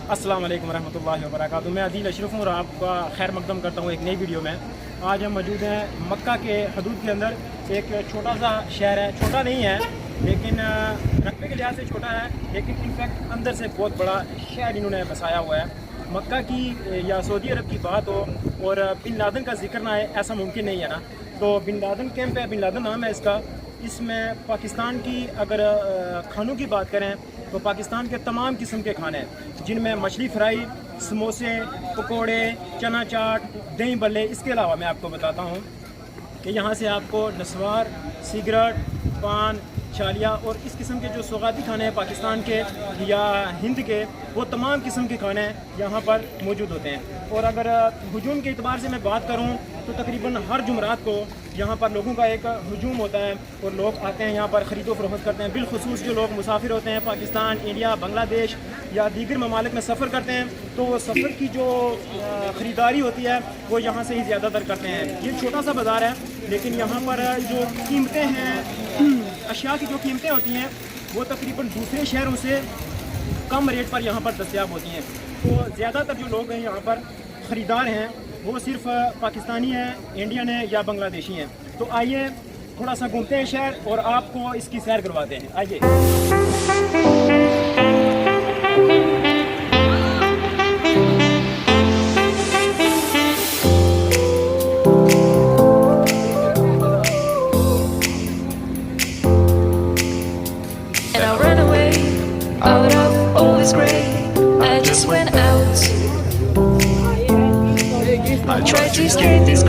अस्सलाम वालेकुम रहमतुल्लाहि व बरकातुहू। मैं अदील अशरफ हूँ और आपका खैर मकदम करता हूँ एक नई वीडियो में। आज हम मौजूद हैं मक्का के हदूद के अंदर। एक छोटा सा शहर है, छोटा नहीं है लेकिन रकबे के लिहाज से छोटा है, लेकिन इनफैक्ट अंदर से बहुत बड़ा शहर इन्होंने बसाया हुआ है। मक्का की या सऊदी अरब की बात हो और बिन लादेन का जिक्र ना है, ऐसा मुमकिन नहीं है ना। तो बिन लादेन कैंप है, बिन लादेन नाम है इसका। इसमें पाकिस्तान की अगर खानों की बात करें तो पाकिस्तान के तमाम किस्म के खाने हैं, जिनमें मछली फ्राई, समोसे, पकोड़े, चना चाट, दही बल्ले। इसके अलावा मैं आपको बताता हूँ कि यहाँ से आपको नस्वार, सिगरेट, पान, चालिया और इस किस्म के जो सौगाती खाने हैं पाकिस्तान के या हिंद के, वो तमाम किस्म के खाने यहाँ पर मौजूद होते हैं। और अगर हुजूम के अतबार से मैं बात करूँ तो तकरीबन हर जुमरात को यहाँ पर लोगों का एक हुजूम होता है और लोग आते हैं यहाँ पर ख़रीदो फरोख्त करते हैं। बिलखुसूस जो लोग मुसाफिर होते हैं पाकिस्तान, इंडिया, बांग्लादेश या दीगर ममालिक में सफ़र करते हैं, तो वो सफ़र की जो ख़रीदारी होती है वो यहाँ से ही ज़्यादातर करते हैं। ये छोटा सा बाज़ार है, लेकिन यहाँ पर जो कीमतें हैं, अशिया की जो कीमतें होती हैं वो तकरीबन दूसरे शहरों से कम रेट पर यहाँ पर दस्तयाब होती हैं। तो ज़्यादातर जो लोग हैं यहाँ पर ख़रीदार हैं वो सिर्फ पाकिस्तानी हैं, इंडियन हैं या बांग्लादेशी हैं। तो आइए थोड़ा सा घूमते हैं शहर और आपको इसकी सैर करवाते हैं। आइए। And I ran away out of all this gray. I just went out. I tried to escape this.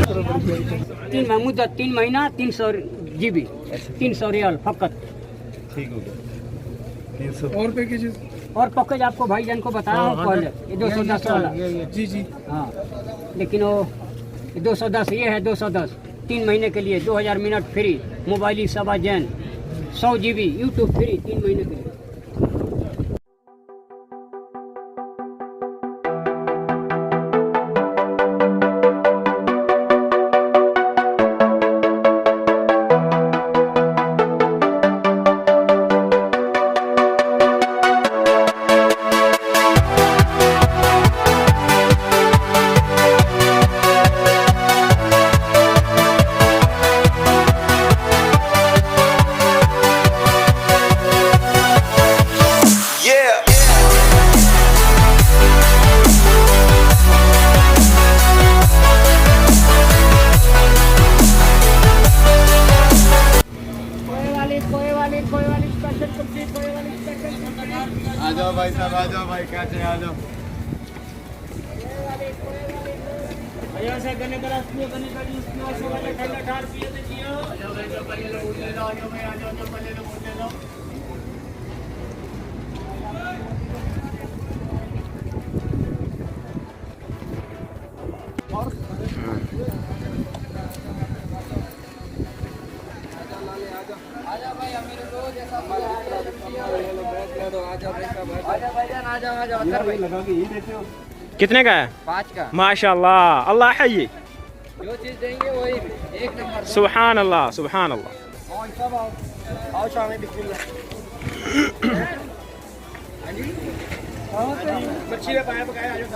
3 मुद्दत 3 महीना 300 GB 300 रियाल फकत। ठीक हो गया 300 और पैकेजेस और पैकेज आपको भाईजान को बताया हूँ पहले, ये 210 वाला। जी जी हाँ, लेकिन वो 210 ये है 210 3 महीने के लिए 2000 मिनट फ्री, मोबाइल सवा जैन 100 GB यूट्यूब फ्री 3 महीने के लिए। आ जाओ भाई साहब, आ जाओ भाई, क्या चाहिए आ जाओ। कितने का है? 5 का। माशाल्लाह, अल्लाह है ये। जो चीज देंगे वही एक नंबर। सुभान अल्लाह, सुभान अल्लाह। आओ शाम में बिस्मिल्लाह। मच्छी में पाया पकाया आ जाओ।